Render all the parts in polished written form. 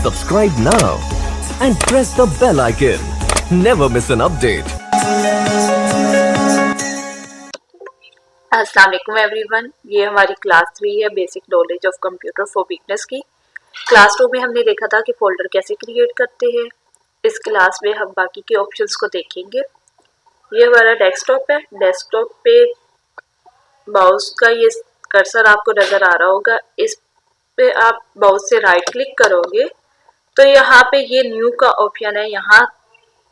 Subscribe now and press the bell icon. Never miss an update. अस्सलाम वालेकुम everyone, ये हमारी क्लास 3 है basic knowledge of computer for beginners की। Class 2 में हमने देखा था कि फोल्डर कैसे क्रिएट करते हैं। इस क्लास में हम बाकी के ऑप्शंस को देखेंगे। ये हमारा डेस्कटॉप है। डेस्कटॉप पे माउस का ये कर्सर आपको नज़र आ रहा होगा। इस पे आप माउस से राइट क्लिक करोगे तो यहाँ पे ये न्यू का ऑप्शन है। यहाँ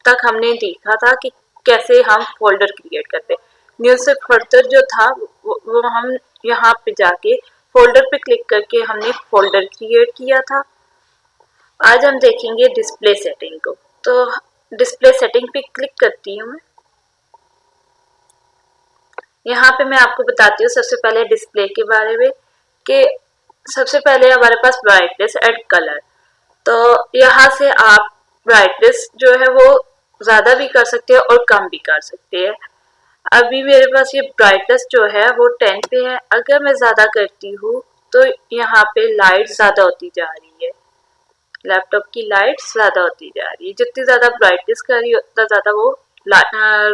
तक हमने देखा था कि कैसे हम फोल्डर क्रिएट करते हैं। न्यू से फर्दर जो था वो हम यहाँ पे जाके फोल्डर पे क्लिक करके हमने फोल्डर क्रिएट किया था। आज हम देखेंगे डिस्प्ले सेटिंग को। तो डिस्प्ले सेटिंग पे क्लिक करती हूँ मैं। यहाँ पे मैं आपको बताती हूँ सबसे पहले डिस्प्ले के बारे में कि सबसे पहले हमारे पास ब्राइटनेस एंड कलर। तो यहाँ से आप ब्राइटनेस जो है वो ज़्यादा भी कर सकते हैं और कम भी कर सकते हैं। अभी मेरे पास ये ब्राइटनेस जो है वो 10 पे है। अगर मैं ज़्यादा करती हूँ तो यहाँ पे लाइट ज़्यादा होती जा रही है। लैपटॉप की लाइट ज़्यादा होती जा रही है। जितनी ज़्यादा ब्राइटनेस कर रही है उतना ज़्यादा वो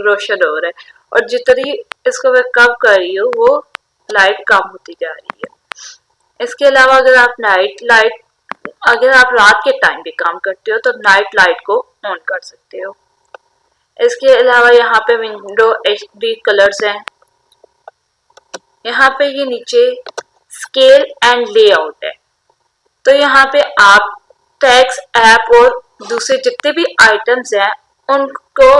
रोशन हो रहा है, और जितनी इसको मैं कम कर रही हूँ वो लाइट कम होती जा रही है। इसके अलावा अगर आप रात के टाइम पे काम करते हो तो नाइट लाइट को ऑन कर सकते हो। इसके अलावा यहाँ पे विंडो एचडी कलर्स हैं। यहाँ पे ये नीचे स्केल एंड लेआउट है। तो यहाँ पे आप टेक्स्ट ऐप और दूसरे जितने भी आइटम्स हैं उनको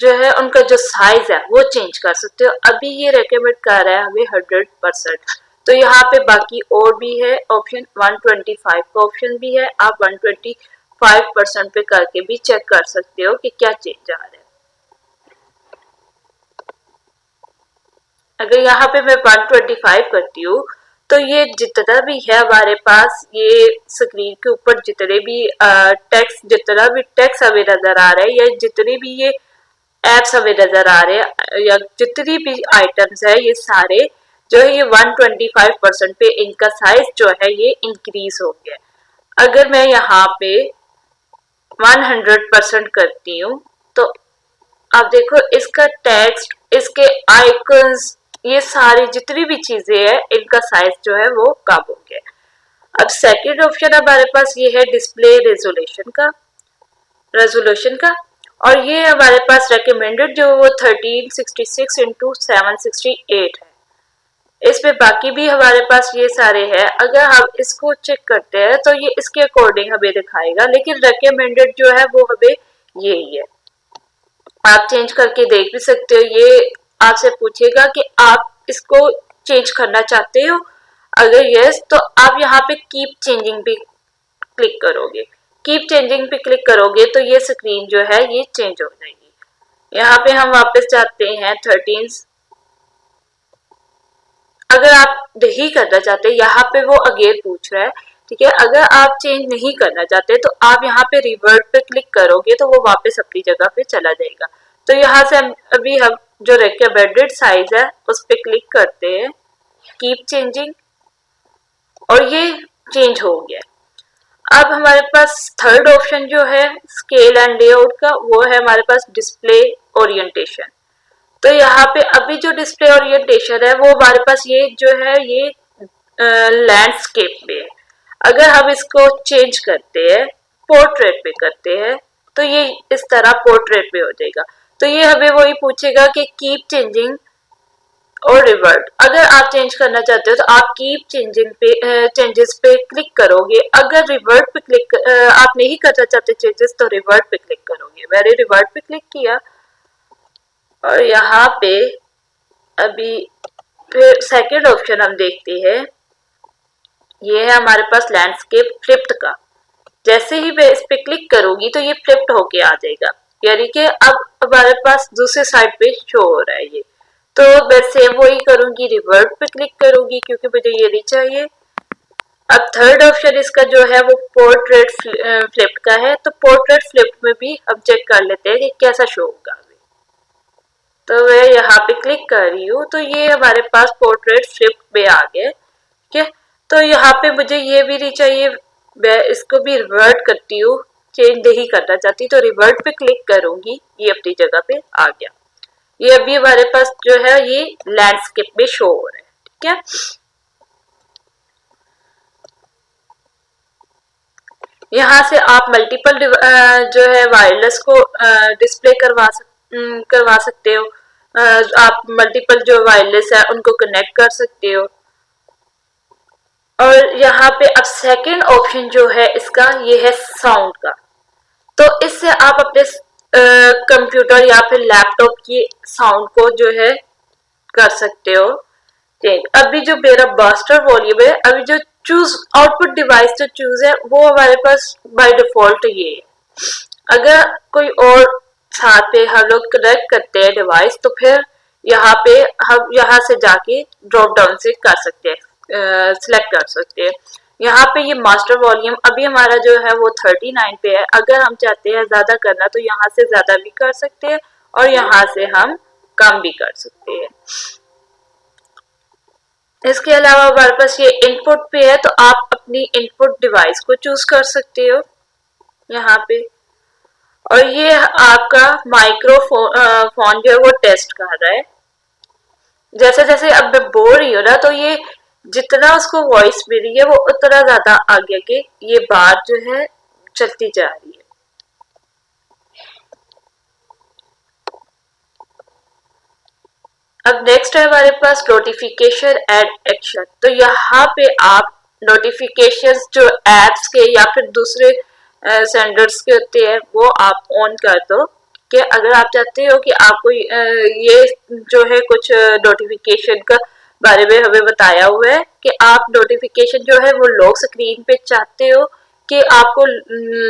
जो है उनका जो साइज है वो चेंज कर सकते हो। अभी ये रेकमेंड कर रहा है हमें 100%। तो यहाँ पे बाकी और भी है ऑप्शन। 125 का ऑप्शन भी है। आप 125% पे करके भी चेक कर सकते हो कि क्या चेंज आ रहा है। अगर यहाँ पे मैं 125 करती हूँ तो ये जितना भी है हमारे पास ये स्क्रीन के ऊपर जितने भी टेक्स्ट हमें नजर आ रहा है या जितने भी ये एप्स हमें नजर आ रहे हैं या जितनी भी आइटम्स है ये सारे जो है ये 125% पे इनका साइज जो है ये इंक्रीज हो गया। अगर मैं यहाँ पे 100% करती हूँ तो आप देखो इसका टेक्स्ट, इसके आइकन्स, ये सारी जितनी भी चीजें हैं इनका साइज जो है वो कम हो गया। अब सेकंड ऑप्शन हमारे पास ये है डिस्प्ले रेजोल्यूशन का, और ये हमारे पास रेकमेंडेड जो वो 1366x768 है। इसमें बाकी भी हमारे पास ये सारे हैं। अगर हम इसको चेक करते हैं तो ये इसके अकॉर्डिंग हमें दिखाएगा, लेकिन रेकमेंडेड जो है वो हमें यही है। आप चेंज करके देख भी सकते हो। ये आपसे पूछेगा कि आप इसको चेंज करना चाहते हो। अगर यस तो आप यहाँ पे कीप चेंजिंग पे क्लिक करोगे। कीप चेंजिंग पे क्लिक करोगे तो ये स्क्रीन जो है ये चेंज हो जाएगी। यहाँ पे हम वापस जाते हैं 13। अगर आप नहीं करना चाहते, यहाँ पे वो अगेन पूछ रहा है, ठीक है। अगर आप चेंज नहीं करना चाहते तो आप यहाँ पे रिवर्ट पे क्लिक करोगे तो वो वापस अपनी जगह पे चला जाएगा। तो यहाँ से अभी हम जो रिकमेंडेड साइज है उस पे क्लिक करते हैं, कीप चेंजिंग, और ये चेंज हो गया। अब हमारे पास थर्ड ऑप्शन जो है स्केल एंड लेआउट का, वो है हमारे पास डिस्प्ले ओरिएंटेशन। तो यहाँ पे अभी जो डिस्प्ले ओरिएंटेशन है वो हमारे पास ये जो है ये लैंडस्केप में है। अगर हम इसको चेंज करते हैं, पोर्ट्रेट पे करते हैं, तो ये इस तरह पोर्ट्रेट पे हो जाएगा। तो ये हमें वही पूछेगा कि कीप चेंजिंग और रिवर्ट। अगर आप चेंज करना चाहते हो तो आप कीप चेंजिंग पे चेंजेस पे क्लिक करोगे। अगर रिवर्ट पे क्लिक आप नहीं करना चाहते चेंजेस तो रिवर्ट पे क्लिक करोगे। मैंने रिवर्ट पे क्लिक किया और यहाँ पे अभी फिर सेकंड ऑप्शन हम देखते हैं। ये है हमारे पास लैंडस्केप फ्लिप्ड का। जैसे ही मैं इस पे क्लिक करूंगी तो ये फ्लिप्ड होके आ जाएगा, यानी कि अब हमारे पास दूसरे साइड पे शो हो रहा है ये। तो मैं सेम वही करूंगी, रिवर्ट पे क्लिक करूंगी क्योंकि मुझे ये नहीं चाहिए। अब थर्ड ऑप्शन इसका जो है वो पोर्ट्रेट फ्लिप्ड का है। तो पोर्ट्रेट फ्लिप्ड में भी हम चेक कर लेते हैं कि कैसा शो होगा। तो मैं यहाँ पे क्लिक कर रही हूँ तो ये हमारे पास पोर्ट्रेट फ्लिप में आ गए। ठीक है, तो यहाँ पे मुझे ये भी नहीं चाहिए मैं इसको भी रिवर्ट करती हूँ, चेंज नहीं करना चाहती तो रिवर्ट पे क्लिक करूंगी, ये अपनी जगह पे आ गया। ये अभी हमारे पास जो है ये लैंडस्केप में शो हो रहा है, ठीक है। यहाँ से आप मल्टीपल जो है वायरलेस को डिस्प्ले करवा सकते हो। आप मल्टीपल जो वायरलेस है उनको कनेक्ट कर सकते हो। और यहाँ पे अब सेकंड ऑप्शन जो है इसका, ये है साउंड का। तो इससे आप अपने कंप्यूटर या फिर लैपटॉप की साउंड को जो है कर सकते हो चेंज। अभी जो मेरा मास्टर वॉल्यूम है, अभी जो चूज आउटपुट डिवाइस जो चूज है वो हमारे पास बाय डिफॉल्ट ये है। अगर कोई और साथ पे हम लोग कनेक्ट करते हैं डिवाइस, तो फिर यहाँ पे हम यहाँ से जाके ड्रॉप डाउन से कर सकते हैं, सिलेक्ट कर सकते हैं। यहाँ पे ये मास्टर वॉल्यूम अभी हमारा जो है वो 39 पे है। अगर हम चाहते हैं ज्यादा करना तो यहाँ से ज्यादा भी कर सकते हैं और यहाँ से हम कम भी कर सकते हैं। इसके अलावा हमारे पास ये इनपुट पे है, तो आप अपनी इनपुट डिवाइस को चूज कर सकते हो यहाँ पे। और ये आपका माइक्रोफोन फोन जो है वो टेस्ट कर रहा है। जैसे जैसे अब मैं बोल रही हूँ ना, तो ये जितना उसको वॉइस मिल रही है वो उतना ज्यादा आगे के ये बात जो है चलती जा रही है। अब नेक्स्ट है हमारे पास नोटिफिकेशन एंड एक्शन। तो यहाँ पे आप नोटिफिकेशंस जो एप्स के या फिर दूसरे सेंडर्स के होते हैं वो आप ऑन कर दो कि अगर आप चाहते हो कि आपको ये जो है कुछ नोटिफिकेशन का बारे में हमें बताया हुआ है कि आप नोटिफिकेशन जो है वो लॉक स्क्रीन पे चाहते हो कि आपको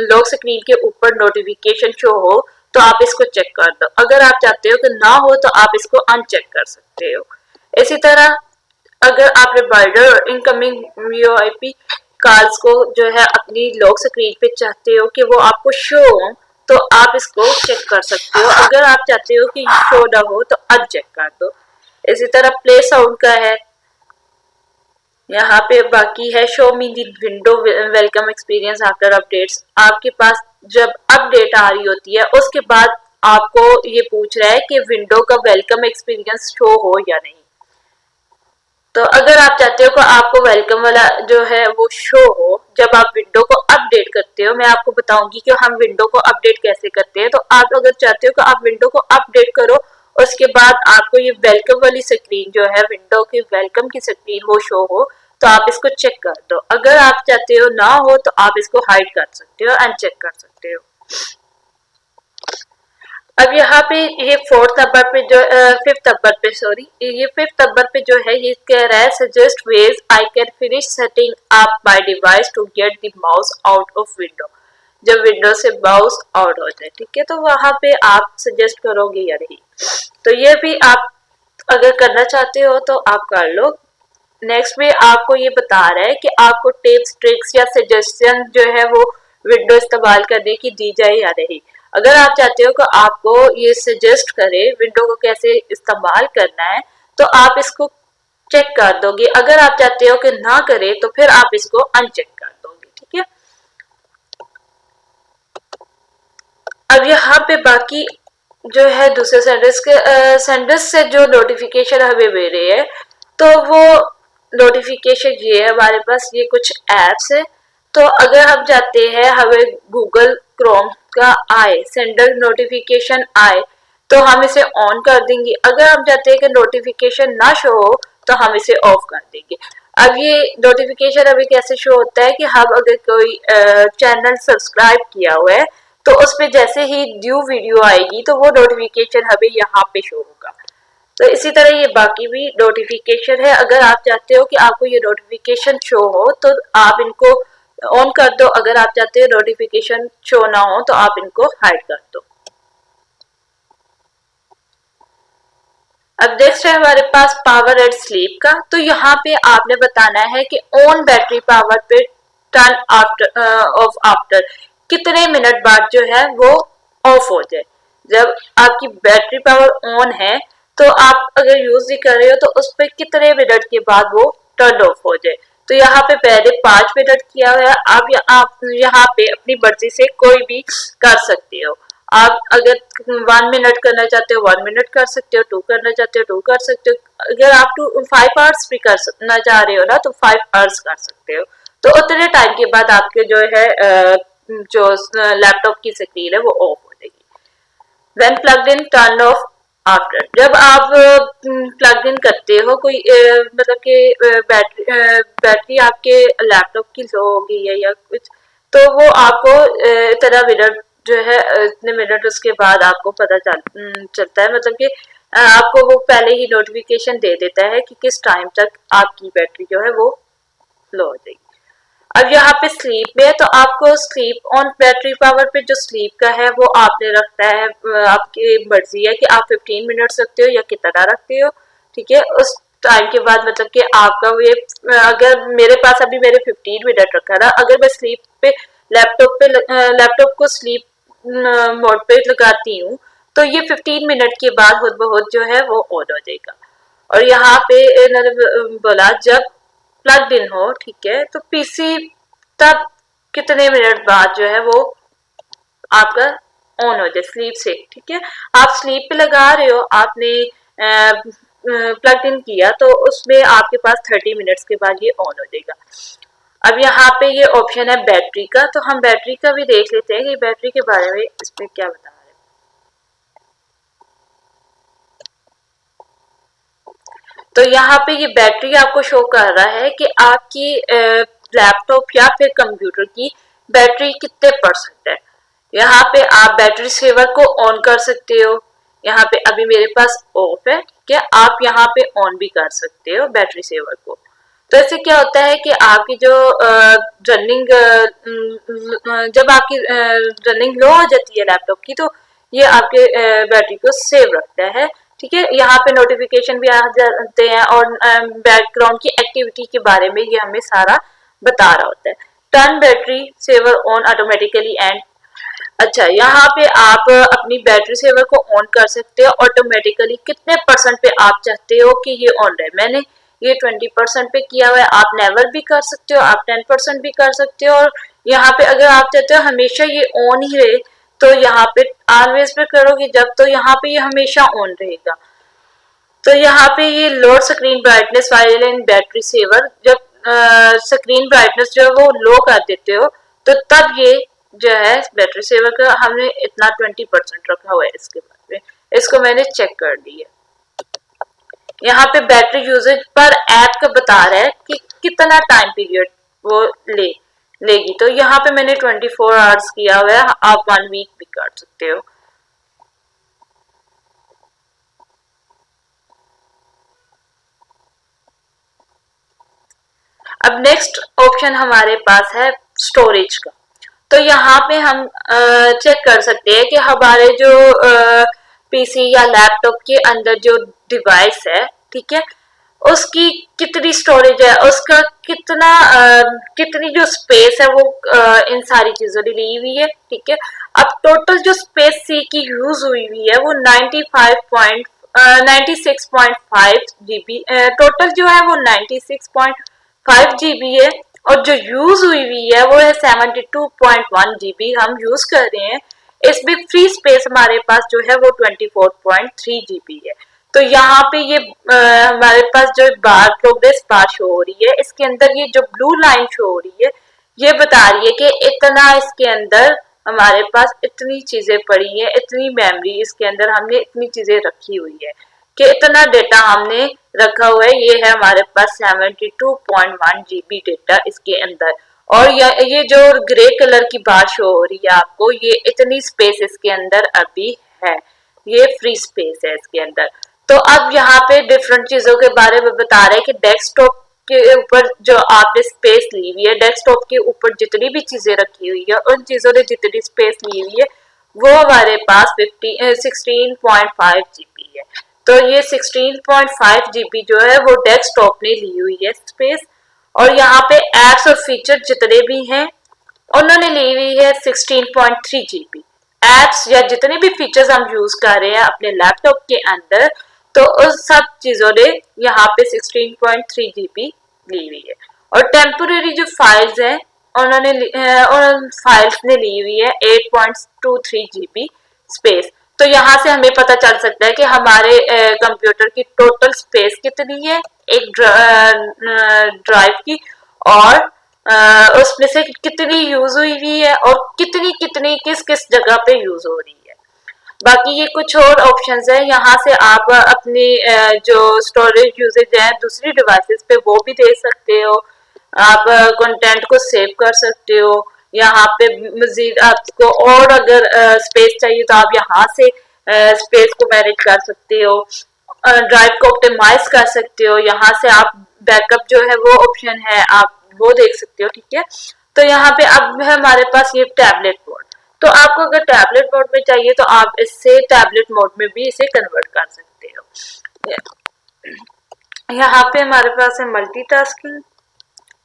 लॉक स्क्रीन के ऊपर नोटिफिकेशन शो हो, तो आप इसको चेक कर दो। अगर आप चाहते हो कि ना हो तो आप इसको अनचेक कर सकते हो। इसी तरह अगर आप रिमाइंडर और इनकमिंग वीओआईपी कॉल्स को जो है अपनी लॉक स्क्रीन पे चाहते हो कि वो आपको शो हो, तो आप इसको चेक कर सकते हो। अगर आप चाहते हो कि शो ना हो तो अनचेक कर दो। इसी तरह प्ले साउंड का है, यहाँ पे बाकी है show me the window welcome experience after updates. आपके पास जब अपडेट आ रही होती है उसके बाद आपको ये पूछ रहा है कि विंडो का वेलकम एक्सपीरियंस शो हो या नहीं। तो अगर आप चाहते हो कि आपको वेलकम वाला जो है वो शो हो जब आप विंडो को अपडेट करते हो, मैं आपको बताऊंगी कि हम विंडो को अपडेट कैसे करते हैं। तो आप अगर चाहते हो कि आप विंडो को अपडेट करो, उसके बाद आपको ये वेलकम वाली स्क्रीन जो है विंडो की वेलकम की स्क्रीन वो शो हो, तो आप इसको चेक कर दो। अगर आप चाहते हो ना हो तो आप इसको हाइड कर सकते हो, अनचेक कर सकते हो। अब यहाँ पे ये फोर्थ नंबर पे जो फिफ्थ नंबर पे सॉरी ये फिफ्थ नंबर पे जो है ये कह रहा है suggest ways I can finish setting up my device to get the mouse out of window. जब विंडो से माउस आउट हो जाए, ठीक है, तो वहां पे आप सजेस्ट करोगे या नहीं। तो ये भी आप अगर करना चाहते हो तो आप कर लो। नेक्स्ट में आपको ये बता रहा है कि आपको टिप्स ट्रिक्स या सजेशन जो है वो विंडो इस्तेमाल करने की दी जाए या नहीं। अगर आप चाहते हो कि आपको ये सजेस्ट करे विंडो को कैसे इस्तेमाल करना है, तो आप इसको चेक कर दोगे। अगर आप चाहते हो कि ना करे तो फिर आप इसको अनचेक कर दोगे, ठीक है। अब यहाँ पे बाकी जो है दूसरे सेंडर्स से जो नोटिफिकेशन हमें मिल रही है, तो वो नोटिफिकेशन ये है हमारे पास ये कुछ एप्स है। तो अगर हम चाहते हैं हमें गूगल क्रोम का आए सेंडर नोटिफिकेशन आए, तो हम इसे ऑन कर देंगे। अगर हम चाहते हैं कि नोटिफिकेशन ना शो हो तो हम इसे ऑफ कर देंगे। अब ये नोटिफिकेशन अभी कैसे शो होता है कि हम अगर कोई चैनल सब्सक्राइब किया हुआ है तो उसपे जैसे ही न्यू वीडियो आएगी तो वो नोटिफिकेशन हमें यहाँ पे शो होगा। तो इसी तरह ये बाकी भी नोटिफिकेशन है। अगर आप चाहते हो कि आपको ये नोटिफिकेशन शो हो तो आप इनको ऑन कर दो। अगर आप चाहते हो नोटिफिकेशन शो ना हो तो आप इनको हाइड कर दो। अब नेक्स्ट है हमारे पास पावर एंड स्लीप का। तो यहाँ पे आपने बताना है कि ऑन बैटरी पावर पे टर्न आफ्टर ऑफ आफ्टर कितने मिनट बाद जो है वो ऑफ हो जाए। जब आपकी बैटरी पावर ऑन है तो आप अगर यूज नहीं कर रहे हो तो उस पर कितने मिनट के बाद वो टर्न ऑफ हो जाए। तो यहाँ पे पहले 5 मिनट किया हुआ है, आप यहाँ पे अपनी मर्जी से कोई भी कर सकते हो। आप अगर 1 मिनट करना चाहते हो 1 मिनट कर सकते हो, 2 करना चाहते हो 2 कर सकते हो, अगर आप 5 आवर्स भी करना चाह रहे हो ना तो 5 आवर्स कर सकते हो। तो उतने टाइम के बाद आपके जो है जो लैपटॉप की स्क्रीन है वो ऑफ हो जाएगी। When plugged in, turn off after। जब आप प्लग इन करते हो कोई मतलब कि बैटरी आपके लैपटॉप की लो हो गई है या कुछ, तो वो आपको इतना मिनट जो है इतने मिनट उसके बाद आपको पता चलता है, मतलब कि आपको वो पहले ही नोटिफिकेशन दे देता है कि किस टाइम तक आपकी बैटरी जो है वो लो हो जाएगी। अब यहाँ पे स्लीप में है तो आपको स्लीप ऑन बैटरी पावर पे जो स्लीप का है वो आपने रखना है, आपकी मर्जी है कि आप 15 मिनट्स रखते हो या कितना रखते हो। ठीक है, उस टाइम के बाद मतलब कि आपका ये, अगर मेरे पास अभी मैंने 15 मिनट रखा ना, अगर मैं स्लीप पे लैपटॉप को स्लीप मोड पे लगाती हूँ तो ये 15 मिनट के बाद खुद ब खुद जो है वो ऑन हो जाएगा। और यहाँ पे इन्होंने बोला जब प्लग्ड इन हो, ठीक है, तो पीसी तब कितने मिनट बाद जो है वो आपका ऑन हो जाए स्लीप से। ठीक है, आप स्लीप पे लगा रहे हो, आपने प्लग इन किया तो उसमें आपके पास 30 मिनट्स के बाद ये ऑन हो जाएगा। अब यहाँ पे ये ऑप्शन है बैटरी का, तो हम बैटरी का भी देख लेते हैं कि बैटरी के बारे में इसमें क्या बता रहे हैं। तो यहाँ पे ये बैटरी आपको शो कर रहा है कि आपकी लैपटॉप या फिर कंप्यूटर की बैटरी कितने परसेंट है। यहाँ पे आप बैटरी सेवर को ऑन कर सकते हो, यहाँ पे अभी मेरे पास ऑफ है, ठीक है, आप यहाँ पे ऑन भी कर सकते हो बैटरी सेवर को। तो इससे क्या होता है कि आपकी जो रनिंग जब आपकी रनिंग लो हो जाती है लैपटॉप की, तो ये आपके बैटरी को सेव रखता है। ठीक है, यहाँ पे नोटिफिकेशन भी आ जाते हैं और बैकग्राउंड की एक्टिविटी के बारे में ये हमें सारा बता रहा होता है। Turn battery saver on automatically and, अच्छा यहाँ पे आप अपनी बैटरी सेवर को ऑन कर सकते हो ऑटोमेटिकली, कितने परसेंट पे आप चाहते हो कि ये ऑन रहे। मैंने ये 20% पे किया हुआ है, आप नेवर भी कर सकते हो, आप 10% भी कर सकते हो। और यहाँ पे अगर आप चाहते हो हमेशा ये ऑन ही रहे तो यहाँ पे ऑलवेज पे करोगे जब, तो यहाँ पे ये हमेशा ऑन रहेगा। तो यहाँ पे ये lower screen brightness while in battery saver, जब स्क्रीन ब्राइटनेस जो है वो लो कर देते हो तो तब ये जो है बैटरी सेवर का हमने इतना 20% रखा हुआ है। इसके बाद में इसको मैंने चेक कर लिया, यहाँ पे बैटरी यूजेज पर ऐप का बता रहा है कि कितना टाइम पीरियड वो लेगी। तो यहाँ पे मैंने 24 आवर्स किया हुआ है, आप 1 वीक भी कर सकते हो। अब नेक्स्ट ऑप्शन हमारे पास है स्टोरेज का। तो यहाँ पे हम चेक कर सकते हैं कि हमारे जो पीसी या लैपटॉप के अंदर जो डिवाइस है, ठीक है, उसकी कितनी स्टोरेज है, उसका कितनी जो स्पेस है वो इन सारी चीजों ने ली हुई है। ठीक है, अब टोटल जो स्पेस सी की यूज हुई हुई है वो 96.5 जीबी, टोटल जो है वो 96.5 जीबी है, और जो यूज हुई हुई है वो है 72.1 जीबी हम यूज कर रहे हैं। इसमें फ्री स्पेस हमारे पास जो है वो 24.3 जीबी है। तो यहाँ पे ये हमारे पास जो बार प्रोग्रेस बार शो हो रही है, इसके अंदर ये जो ब्लू लाइन शो हो रही है ये बता रही है कि इतना इसके अंदर हमारे पास इतनी चीजें पड़ी है, इतनी मेमोरी इसके अंदर हमने इतनी चीजें रखी हुई है कि इतना डेटा हमने रखा हुआ है। ये है हमारे पास 72.1 जीबी डेटा इसके अंदर। और ये जो ग्रे कलर की बार शो हो रही है आपको, ये इतनी स्पेस इसके अंदर अभी है, ये फ्री स्पेस है इसके अंदर। तो अब यहाँ पे डिफरेंट चीजों के बारे में बता रहे हैं कि डेस्कटॉप के ऊपर जो आपने स्पेस ली हुई है, डेस्कटॉप के ऊपर जितनी भी चीजें रखी हुई है उन चीजों ने जितनी स्पेस ली हुई है वो हमारे पास 16.5 जीबी है। तो ये 16.5 जीबी जो है वो डेस्कटॉप ने ली हुई है स्पेस, और यहाँ पे एप्स और फीचर जितने भी हैं उन्होंने ली हुई है 16.3 जीबी। एप्स या जितने भी फीचर्स हम यूज कर रहे हैं अपने लैपटॉप के अंदर, तो उस सब चीजों ने यहाँ पे 16.3 जीबी ली हुई है। और टेम्पोरेरी जो फाइल्स हैं उन फाइल्स ने ली हुई है 8.23 GB स्पेस। तो यहाँ से हमें पता चल सकता है कि हमारे कंप्यूटर की टोटल स्पेस कितनी है एक ड्राइव की, और उसमें से कितनी यूज हुई है और कितनी कितनी किस किस जगह पे यूज हो रही है। बाकी ये कुछ और ऑप्शंस है, यहाँ से आप अपनी जो स्टोरेज यूजेज है दूसरी डिवाइसेस पे वो भी दे सकते हो, आप कंटेंट को सेव कर सकते हो। यहाँ पे मजीद आपको और अगर स्पेस चाहिए तो आप यहाँ से स्पेस को मैनेज कर सकते हो, ड्राइव को ऑप्टिमाइज कर सकते हो। यहाँ से आप बैकअप जो है वो ऑप्शन है, आप वो देख सकते हो, ठीक है। तो यहाँ पे अब है हमारे पास ये टैबलेट मोड। तो आपको अगर टैबलेट मोड में चाहिए तो आप इससे टैबलेट मोड में भी इसे कन्वर्ट कर सकते हो। यहाँ पे हमारे पास है मल्टीटास्किंग।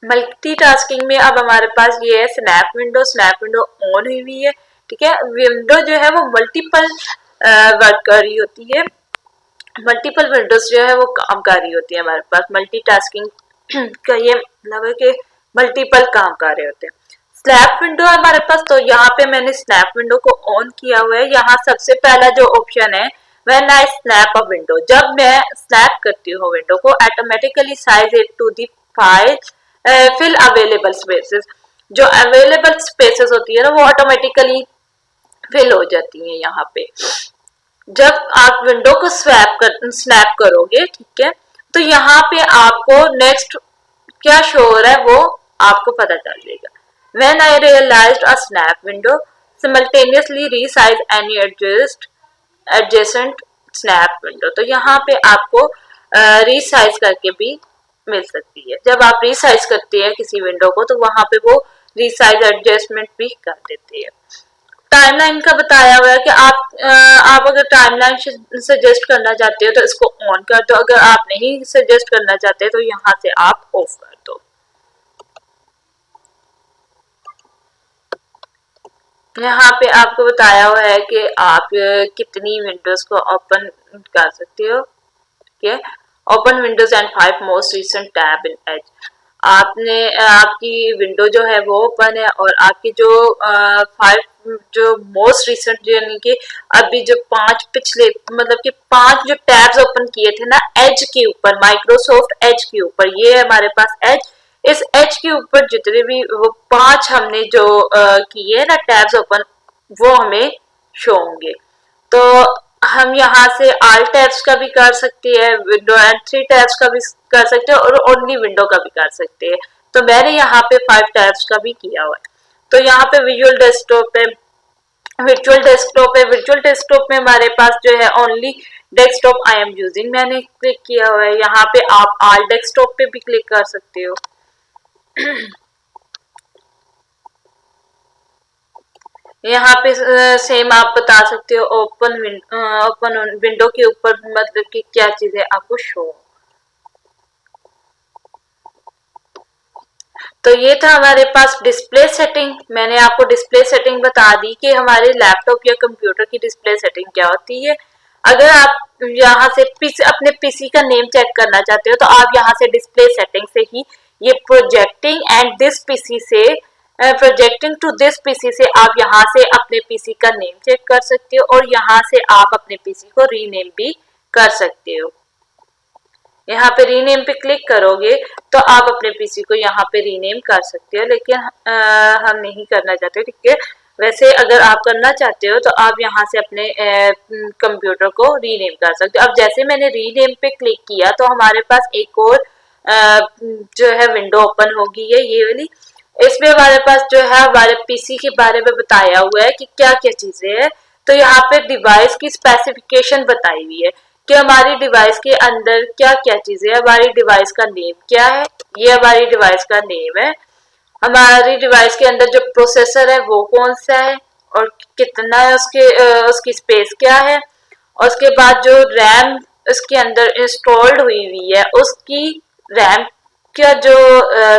मल्टीटास्किंग में अब हमारे पास ये है snap window. Snap window on हुई हुई है, ठीक है। विंडो जो है वो मल्टीपल वर्क कर रही होती है, मल्टीपल विंडोज जो है वो काम कर रही होती है हमारे पास। मल्टीटास्किंग का ये मतलब है कि मल्टीपल काम कर रहे होते हैं। स्नैप विंडो है हमारे पास, तो यहाँ पे मैंने स्नैप विंडो को ऑन किया हुआ है। यहाँ सबसे पहला जो ऑप्शन है when I snap a window, जब मैं स्नैप करती हूँ विंडो को automatically size it to the file fill available spaces. जो अवेलेबल स्पेसेस होती है ना वो ऑटोमेटिकली फिल हो जाती है। यहाँ पे जब आप विंडो को स्नैप करोगे, ठीक है, तो यहाँ पे आपको नेक्स्ट क्या शो हो रहा है वो आपको पता चल जाएगा। When I realized a snap window simultaneously resize any adjacent snap window, तो यहाँ पे आपको रिसाइज करके भी मिल सकती है। जब आप रिसाइज करते हैं किसी विंडो को तो वहां पे वो रिसाइज एडजस्टमेंट भी कर देती है। टाइमलाइन का बताया हुआ है कि आप अगर टाइमलाइन सजेस्ट करना चाहते हो तो इसको ऑन कर दो, अगर आप नहीं सजेस्ट करना चाहते तो यहाँ से आप ऑफ कर दो। यहाँ पे आपको बताया हुआ है कि आप कितनी विंडोज को ओपन कर सकते हो, ठीक है। Open windows and 5 most recent tab in Edge. आपने आपकी विंडो जो है वो ओपन है और आपकी जो 5 जो मोस्ट रिसेंट यानी कि अभी जो 5 पिछले मतलब कि 5 जो टैब्स ओपन किए थे ना एज के ऊपर, माइक्रोसॉफ्ट एज के ऊपर, ये हमारे पास एज, इस एज के ऊपर जितने भी वो 5 हमने जो किए ना टैब्स ओपन वो हमें शो होंगे। तो हम यहाँ से ऑल टैब्स का भी कर सकते हैं, विंडो एंड 3 टैब्स का भी कर सकते हैं और ओनली विंडो का भी कर सकते हैं। तो मैंने यहाँ पे 5 टैब्स का भी किया हुआ है। तो यहाँ पे विजुअल डेस्कटॉप है, वर्चुअल डेस्कटॉप है। वर्चुअल डेस्कटॉप में हमारे पास जो है only desktop I am using मैंने क्लिक किया हुआ है। यहाँ पे आप ऑल डेस्कटॉप पे भी क्लिक कर सकते हो। यहाँ पे सेम आप बता सकते हो ओपन विंडो के ऊपर मतलब कि क्या चीजें आपको शो। तो ये था हमारे पास डिस्प्ले सेटिंग। मैंने आपको डिस्प्ले सेटिंग बता दी कि हमारे लैपटॉप या कंप्यूटर की डिस्प्ले सेटिंग क्या होती है। अगर आप यहाँ से अपने पीसी का नेम चेक करना चाहते हो तो आप यहाँ से डिस्प्ले सेटिंग से ही ये प्रोजेक्टिंग एंड दिस पीसी से प्रोजेक्टिंग टू दिस पीसी से आप यहाँ से अपने पीसी का नेम चेक कर सकते हो और यहाँ से आप अपने पीसी को रीनेम भी कर सकते हो। यहाँ पे रीनेम पे क्लिक करोगे तो आप अपने पीसी को यहाँ पे रीनेम कर सकते हो, लेकिन हम नहीं करना चाहते, ठीक है। वैसे अगर आप करना चाहते हो तो आप यहाँ से अपने कंप्यूटर को रीनेम कर सकते हो। अब जैसे मैंने रीनेम पे क्लिक किया तो हमारे पास एक और जो है विंडो ओपन होगी, ये वाली। इसमें हमारे पास जो है हमारे पीसी के बारे में बताया हुआ है कि क्या क्या चीजें हैं। तो यहाँ पे डिवाइस की स्पेसिफिकेशन बताई हुई है कि हमारी डिवाइस के अंदर क्या क्या चीजें है। हमारी डिवाइस का नेम क्या है, ये हमारी डिवाइस का नेम है। हमारी डिवाइस के अंदर जो प्रोसेसर है वो कौन सा है और कितना है उसकी स्पेस क्या है, और उसके बाद जो रैम उसके अंदर इंस्टॉल्ड हुई है उसकी रैम का जो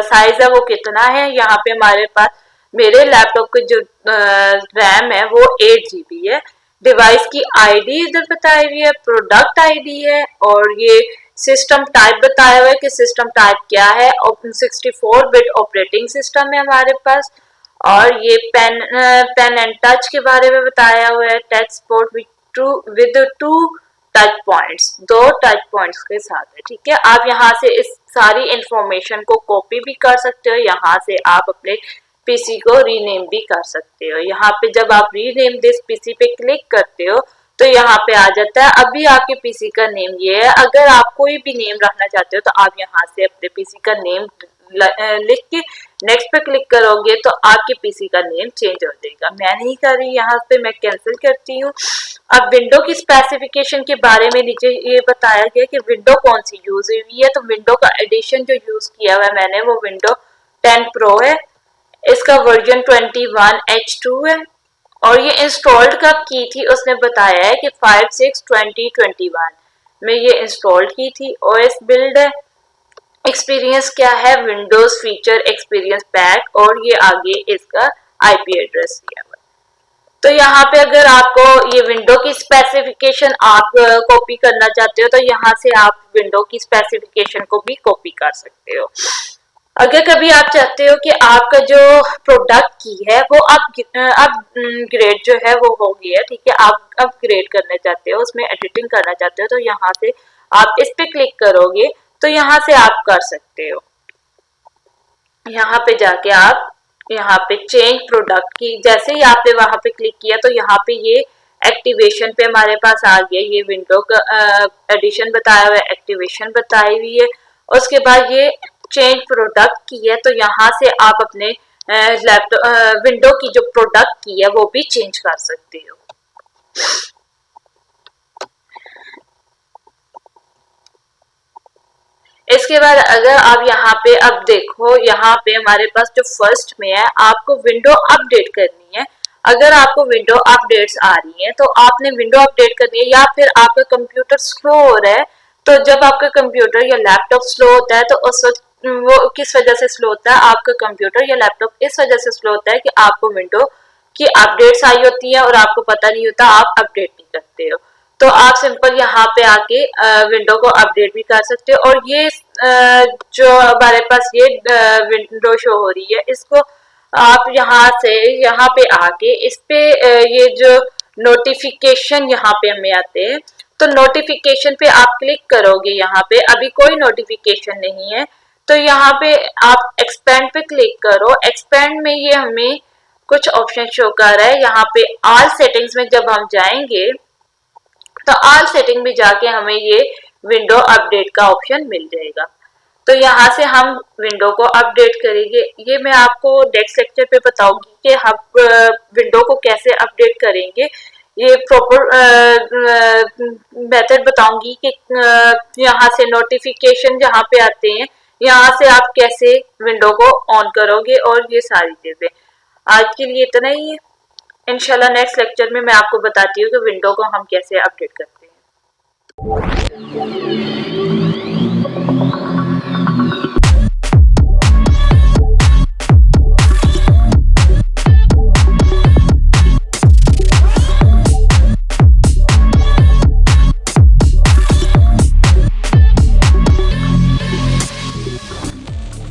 साइज है वो कितना है। यहाँ पे हमारे पास मेरे लैपटॉप की जो रैम है वो 8 GB है। डिवाइस की आईडी इधर बताई हुई है, प्रोडक्ट आईडी है और ये सिस्टम टाइप बताया हुआ है कि सिस्टम टाइप क्या है। 64 बिट ऑपरेटिंग सिस्टम है हमारे पास। और ये पेन एंड टच के बारे में बताया हुआ है। Text board with two touch points, 2 touch points के साथ है। ठीक है, आप यहाँ से इस सारी इंफॉर्मेशन को कॉपी भी कर सकते हो। यहाँ से आप अपने पीसी को रीनेम भी कर सकते हो। यहाँ पे जब आप रीनेम दिस पीसी पे क्लिक करते हो तो यहाँ पे आ जाता है अभी आपके पीसी का नेम ये है। अगर आप कोई भी नेम रखना चाहते हो तो आप यहाँ से अपने पीसी का नेम लिख के नेक्स्ट पे क्लिक करोगे तो आपके पीसी का नेम चेंज हो जाएगा। मैं नहीं कर रही, यहाँ पे मैं कैंसिल करती हूँ। अब विंडो की स्पेसिफिकेशन के बारे में नीचे ये बताया गया कि विंडो कौन सी यूज हुई है। तो विंडो का एडिशन जो यूज किया हुआ है मैंने वो विंडो 10 प्रो है। इसका वर्जन 21H2 है। और ये इंस्टॉल्ड कब की थी उसने बताया है कि 5/6/2021 में ये इंस्टॉल की थी। ओएस बिल्ड है। एक्सपीरियंस क्या है, विंडोज फीचर एक्सपीरियंस पैक। और ये आगे इसका आईपी एड्रेस दिया हुआ। तो यहाँ पे अगर आपको ये विंडो की स्पेसिफिकेशन आप कॉपी करना चाहते हो तो यहाँ से आप विंडो की स्पेसिफिकेशन को भी कॉपी कर सकते हो। अगर कभी आप चाहते हो कि आपका जो प्रोडक्ट की है वो अपग्रेड जो है वो हो गई है, ठीक है, आप अपग्रेड करना चाहते हो, उसमें एडिटिंग करना चाहते हो तो यहाँ से आप इस पे क्लिक करोगे तो यहाँ से आप कर सकते हो। यहाँ पे जाके आप यहाँ पे चेंज प्रोडक्ट की जैसे ही आपने वहां पे क्लिक किया तो यहाँ पे ये एक्टिवेशन पे हमारे पास आ गया। ये विंडो का एडिशन बताया हुआ है, एक्टिवेशन बताई हुई है। उसके बाद ये चेंज प्रोडक्ट की है तो यहाँ से आप अपने लैपटॉप विंडो की जो प्रोडक्ट की है वो भी चेंज कर सकते हो। इसके बाद अगर आप यहाँ पे अब देखो, यहाँ पे हमारे पास जो फर्स्ट में है आपको विंडो अपडेट करनी है। अगर आपको विंडो अपडेट्स आ रही है तो आपने विंडो अपडेट करनी है, या फिर आपका कंप्यूटर स्लो हो रहा है। तो जब आपका कंप्यूटर या लैपटॉप स्लो होता है तो उस वक्त वो किस वजह से स्लो होता है, आपका कंप्यूटर या लैपटॉप इस वजह से स्लो होता है कि आपको विंडो की अपडेट्स आई होती है और आपको पता नहीं होता, आप अपडेट नहीं करते हो। तो आप सिंपल यहाँ पे आके विंडो को अपडेट भी कर सकते हो। और ये जो हमारे पास ये विंडो शो हो रही है इसको आप यहाँ से यहाँ पे आके इस पे ये जो नोटिफिकेशन यहाँ पे हमें आते हैं तो नोटिफिकेशन पे आप क्लिक करोगे। यहाँ पे अभी कोई नोटिफिकेशन नहीं है तो यहाँ पे आप एक्सपेंड पे क्लिक करो। एक्सपेंड में ये हमें कुछ ऑप्शन शो कर रहा है। यहाँ पे ऑल सेटिंग्स में जब हम जाएंगे तो ऑल सेटिंग में जाके हमें ये विंडो अपडेट का ऑप्शन मिल जाएगा। तो यहाँ से हम विंडो को अपडेट करेंगे। ये मैं आपको नेक्स्ट लेक्चर पे बताऊंगी कि हम विंडो को कैसे अपडेट करेंगे। ये प्रॉपर मेथड बताऊंगी कि यहाँ से नोटिफिकेशन जहाँ पे आते हैं यहाँ से आप कैसे विंडो को ऑन करोगे और ये सारी चीजें। आज के लिए इतना ही है। इंशाल्लाह नेक्स्ट लेक्चर में मैं आपको बताती हूँ कि विंडो को हम कैसे अपडेट करते हैं।